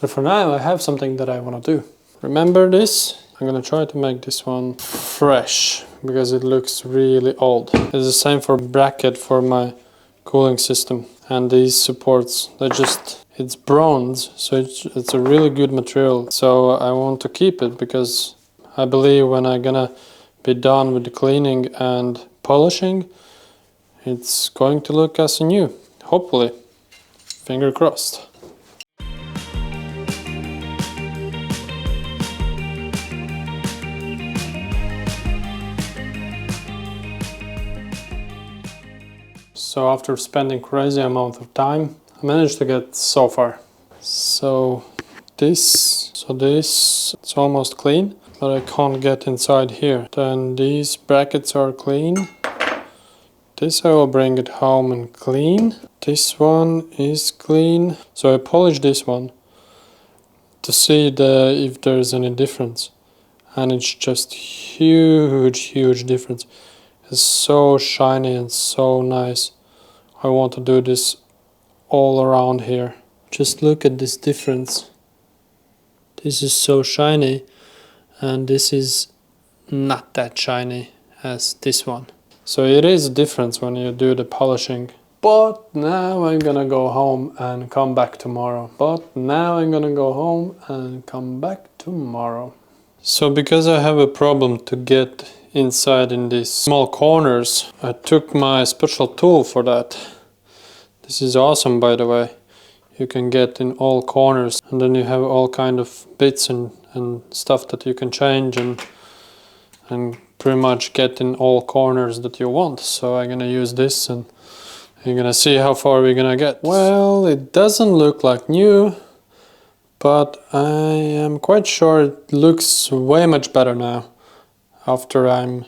But for now I have something that I want to do. Remember this? I'm gonna try to make this one fresh because it looks really old. It's the same for bracket for my cooling system, and these supports, it's bronze, so it's a really good material. So I want to keep it because I believe when I'm gonna be done with the cleaning and polishing, it's going to look as new, hopefully. Finger crossed. So after spending crazy amount of time, I managed to get so far. So this, it's almost clean, but I can't get inside here. Then these brackets are clean. This I will bring it home and clean. This one is clean. So I polished this one to see if there's any difference. And it's just huge difference. It's so shiny and so nice. I want to do this all around here. Just look at this difference. This is so shiny, and this is not that shiny as this one. So it is a difference when you do the polishing. But now I'm gonna go home and come back tomorrow. So because I have a problem to get inside in these small corners, I took my special tool for that. This is awesome, by the way. You can get in all corners, and then you have all kind of bits and stuff that you can change and pretty much get in all corners that you want. So I'm gonna use this and you're gonna see how far we're gonna get. Well, it doesn't look like new, but I am quite sure it looks way much better now after I'm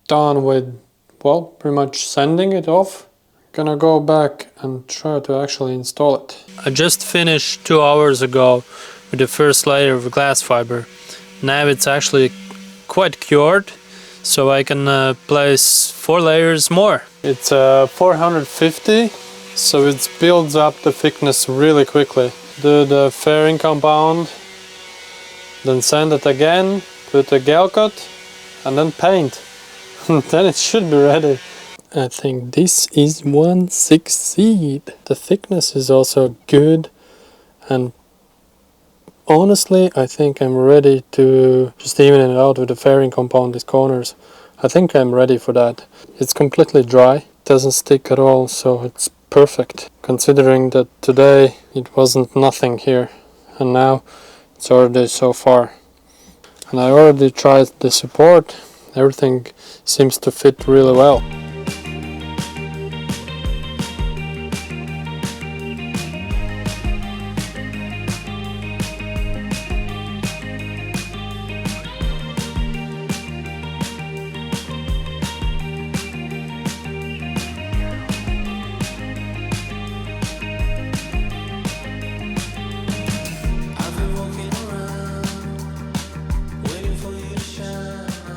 done with, well, pretty much sanding it off. Gonna go back and try to actually install it. I just finished 2 hours ago with the first layer of glass fiber. Now it's actually quite cured, so I can place 4 layers more. It's 450, so it builds up the thickness really quickly. Do the fairing compound, then sand it again, put a gel coat, and then paint. Then it should be ready. I think this is one succeed. The thickness is also good, and honestly I think I'm ready to just even it out with the fairing compound these corners. I think I'm ready for that. It's completely dry, doesn't stick at all, so it's perfect. Considering that today it wasn't nothing here, and now it's already so far. And I already tried the support, everything seems to fit really well.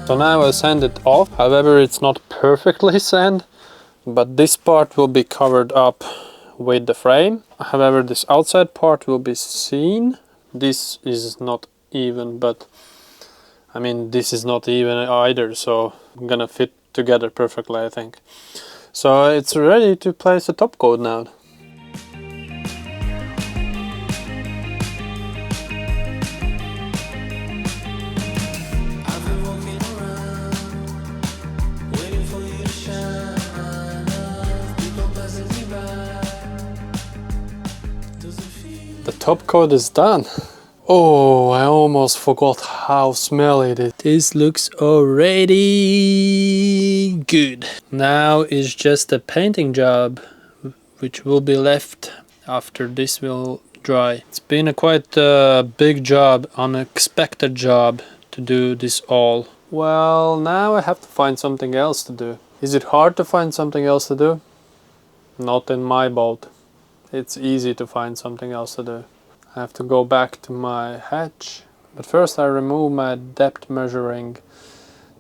So now I sand it off, however it's not perfectly sand, but this part will be covered up with the frame. However, this outside part will be seen. This is not even, but I mean this is not even either, so I'm gonna fit together perfectly, I think. So it's ready to place a top coat now. The top coat is done. Oh, I almost forgot how smelly it is. This looks already good. Now it's just a painting job, which will be left after this will dry. It's been a quite big job, unexpected job to do this all. Well, now I have to find something else to do. Is it hard to find something else to do? Not in my boat. It's easy to find something else to do. I have to go back to my hatch, but first I remove my depth measuring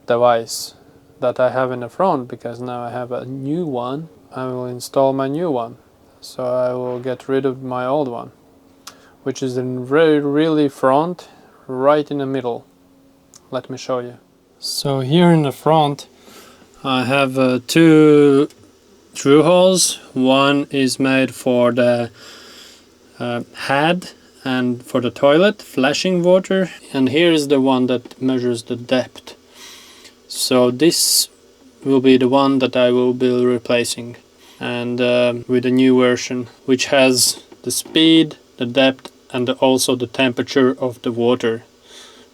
device that I have in the front, because now I have a new one. I will install my new one, so I will get rid of my old one. which is in really front, right in the middle. Let me show you. So here in the front I have two through holes. One is made for the head and for the toilet, flashing water, and here is the one that measures the depth. So this will be the one that I will be replacing, and with a new version which has the speed, the depth, and also the temperature of the water,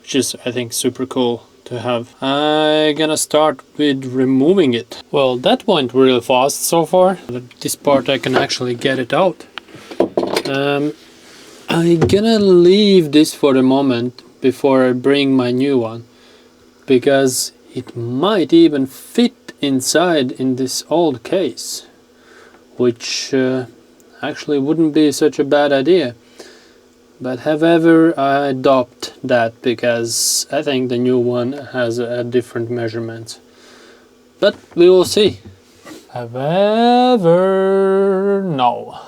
which is, I think, super cool to have. I'm gonna start with removing it. Well, that went really fast so far. This part I can actually get it out. I'm gonna leave this for the moment before I bring my new one, because it might even fit inside in this old case, which actually wouldn't be such a bad idea. But however, I adopt that because I think the new one has a different measurement. But we will see. However, no,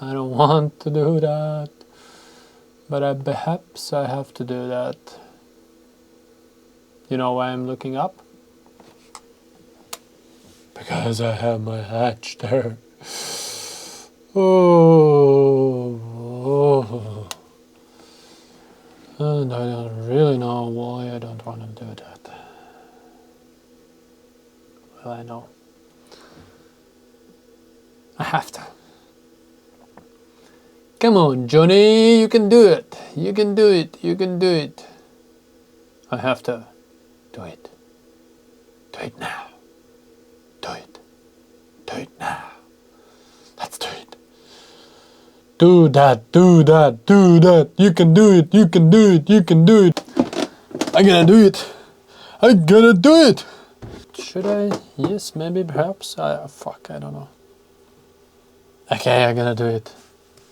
I don't want to do that. But perhaps I have to do that. You know why I'm looking up? Because I have my hatch there. Oh. And I don't really know why I don't want to do that. Well, I know. I have to. Come on, Johnny, you can do it. You can do it. You can do it. I have to do it. Do it now. Do it. Do it now. Let's do it. Do that, do that, do that. You can do it, you can do it, you can do it. I'm gonna do it. I'm gonna do it. Should I? Yes, maybe, perhaps. Fuck, I don't know. Okay, I'm gonna do it.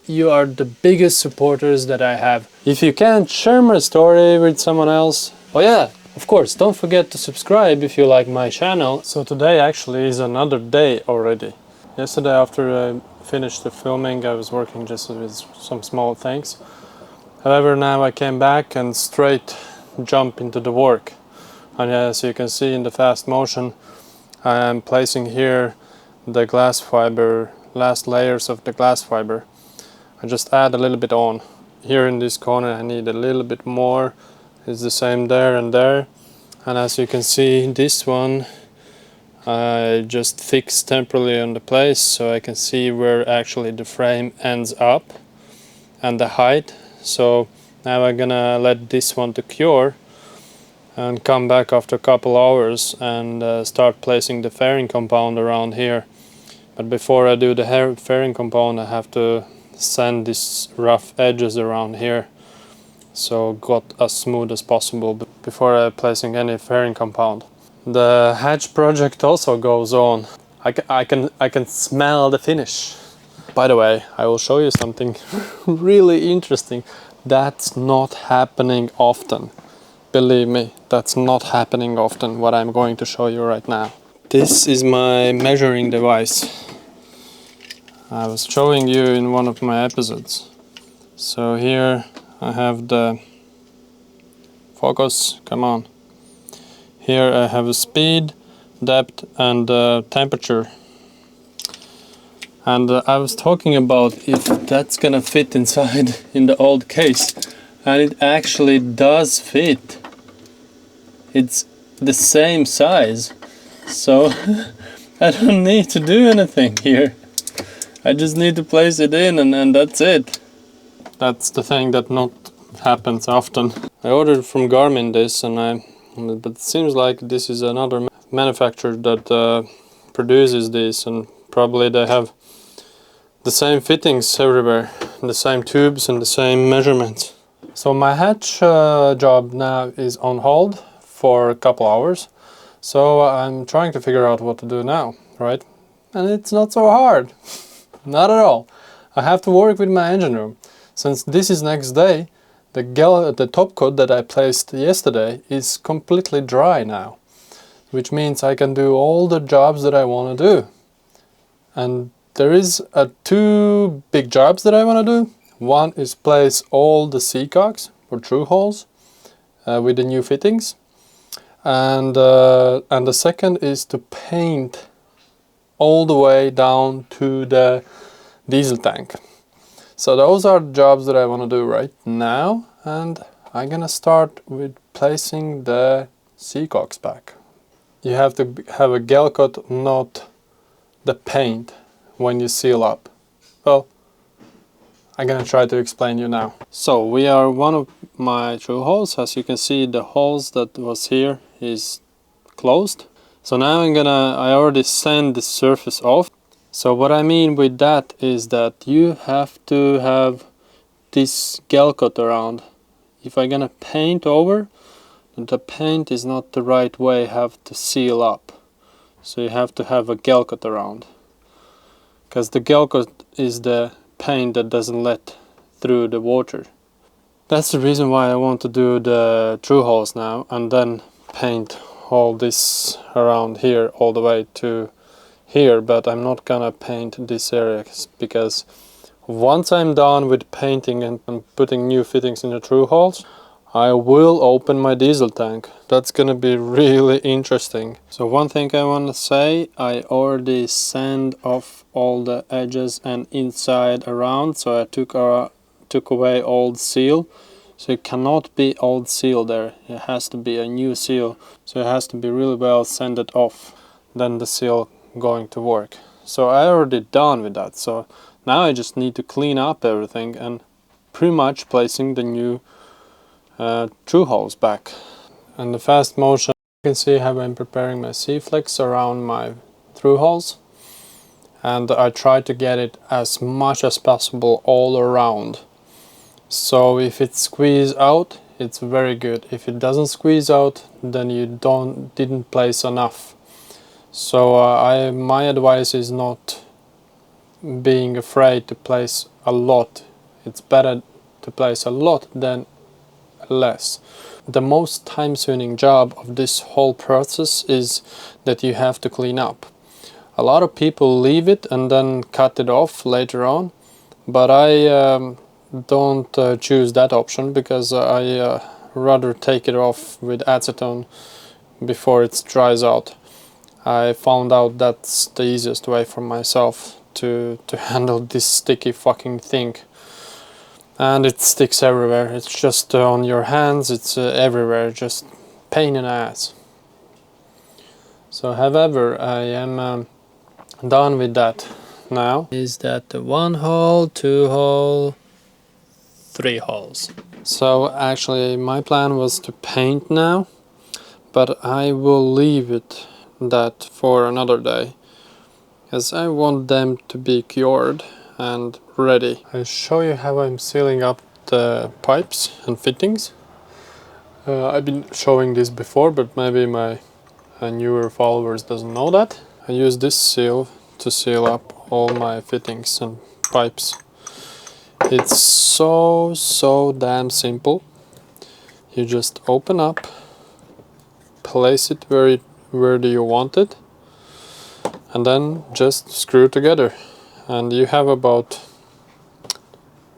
You are the biggest supporters that I have. If you can't share my story with someone else, oh yeah, of course, don't forget to subscribe if you like my channel. So today actually is another day already. Yesterday after I finished the filming, I was working just with some small things. However, now I came back and straight jump into the work. And as you can see in the fast motion, I am placing here the glass fiber, last layers of the glass fiber. I just add a little bit on. Here in this corner I need a little bit more. It's the same there and there. And as you can see, this one I just fix temporarily on the place so I can see where actually the frame ends up and the height. So now I'm gonna let this one to cure and come back after a couple hours and start placing the fairing compound around here. But before I do the fairing compound, I have to sand these rough edges around here, so got as smooth as possible before placing any fairing compound. The hatch project also goes on. I can smell the finish. By the way, I will show you something really interesting. That's not happening often. Believe me, that's not happening often, what I'm going to show you right now. This is my measuring device. I was showing you in one of my episodes. So here I have the focus, come on. Here I have a speed, depth and temperature. And I was talking about if that's gonna fit inside in the old case. And it actually does fit. It's the same size. So I don't need to do anything here. I just need to place it in and that's it. That's the thing that not happens often. I ordered from Garmin this, but it seems like this is another manufacturer that produces this, and probably they have the same fittings everywhere, the same tubes and the same measurements. So my hatch job now is on hold for a couple hours, so I'm trying to figure out what to do now, right? And it's not so hard. Not at all. I have to work with my engine room. Since this is next day, the top coat that I placed yesterday is completely dry now, which means I can do all the jobs that I want to do. And there is two big jobs that I want to do. One is place all the seacocks or through holes with the new fittings, and the second is to paint all the way down to the diesel tank. So those are the jobs that I want to do right now, and I'm gonna start with placing the seacocks back. You have to have a gel coat, not the paint, when you seal up. Well, I'm gonna try to explain you now. So we are one of my through holes. As you can see, the holes that was here is closed. So now I already sand the surface off. So what I mean with that is that you have to have this gel coat around. If I'm gonna paint over, the paint is not the right way, have to seal up. So you have to have a gel coat around. Because the gel coat is the paint that doesn't let through the water. That's the reason why I want to do the through holes now and then paint all this around here all the way to here, but I'm not gonna paint this area because once I'm done with painting and putting new fittings in the through holes, I will open my diesel tank. That's gonna be really interesting. So one thing I want to say, I already sand off all the edges and inside around, so I took away old seal. So it cannot be old seal there, it has to be a new seal. So it has to be really well sanded off, then the seal going to work. So I already done with that, so now I just need to clean up everything and pretty much placing the new through holes back. And the fast motion, you can see how I'm preparing my C-flex around my through holes, and I try to get it as much as possible all around. So if it squeezes out, it's very good. If it doesn't squeeze out, then you didn't place enough. So my advice is not being afraid to place a lot. It's better to place a lot than less. The most time-consuming job of this whole process is that you have to clean up. A lot of people leave it and then cut it off later on, but I don't choose that option because I rather take it off with acetone before it dries out. I found out that's the easiest way for myself to handle this sticky fucking thing. And it sticks everywhere. It's just on your hands, it's everywhere, just pain in the ass. So however, I am done with that now. Is that the 1 hole, 2 hole, 3 holes. So actually my plan was to paint now, but I will leave it that for another day, as I want them to be cured and ready. I'll show you how I'm sealing up the pipes and fittings. I've been showing this before, but maybe my newer followers doesn't know that. I use this seal to seal up all my fittings and pipes. It's so damn simple. You just open up, place it where do you want it, and then just screw together. And you have about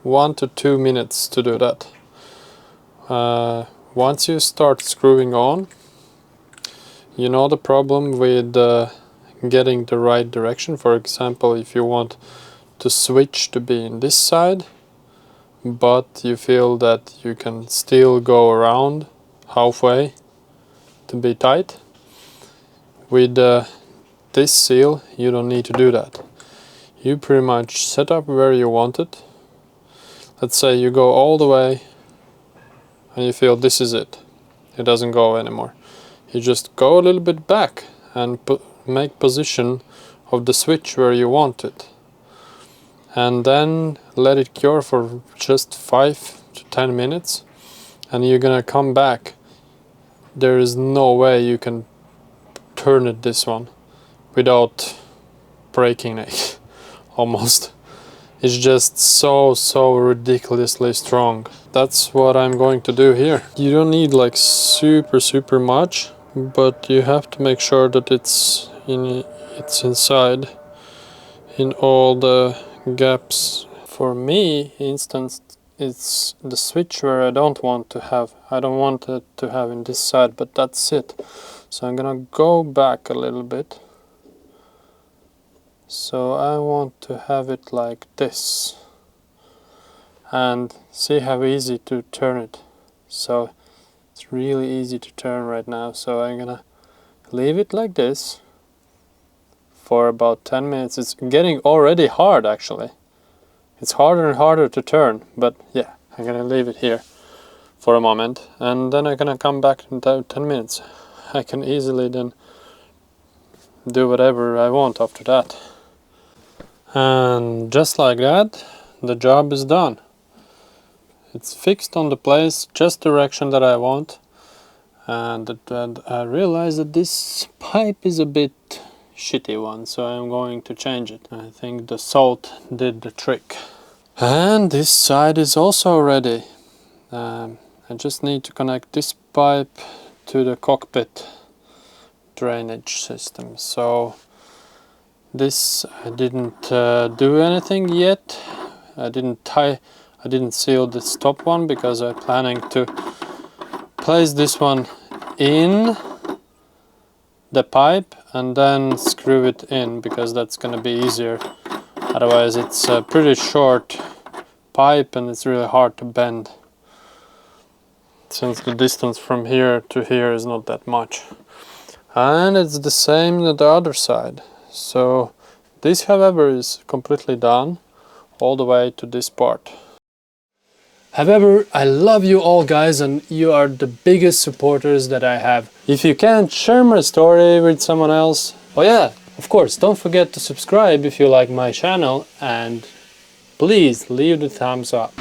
1 to 2 minutes to do that. Once you start screwing on, you know the problem with getting the right direction. For example, if you want to switch to be in this side, but you feel that you can still go around halfway to be tight, with this seal you don't need to do that. You pretty much set up where you want it. Let's say you go all the way and you feel this is it. It doesn't go anymore. You just go a little bit back and make position of the switch where you want it. And then let it cure for just 5 to 10 minutes. And you're gonna come back. There is no way you can turn it this one without breaking it. Almost. It's just so ridiculously strong. That's what I'm going to do here. You don't need like super much, but you have to make sure that it's inside in all the gaps. For me, instance, it's the switch where I don't want to have. I don't want it to have in this side, but that's it. So I'm gonna go back a little bit. So I want to have it like this. And see how easy to turn it. So it's really easy to turn right now. So I'm gonna leave it like this for about 10 minutes. It's getting already hard actually. It's harder and harder to turn, but yeah, I'm gonna leave it here for a moment and then I'm gonna come back in 10 minutes. I can easily then do whatever I want after that. And just like that, the job is done. It's fixed on the place, just direction that I want. And I realized that this pipe is a bit shitty one, so I'm going to change it. I think the salt did the trick. And this side is also ready. I just need to connect this pipe to the cockpit drainage system. So this I didn't do anything yet. I didn't seal this top one because I'm planning to place this one in the pipe and then screw it in, because that's gonna be easier. Otherwise it's a pretty short pipe and it's really hard to bend, since the distance from here to here is not that much. And it's the same on the other side. So this, however, is completely done all the way to this part. However, I love you all guys, and you are the biggest supporters that I have. If you can't share my story with someone else, oh yeah, of course, don't forget to subscribe if you like my channel, and please leave the thumbs up.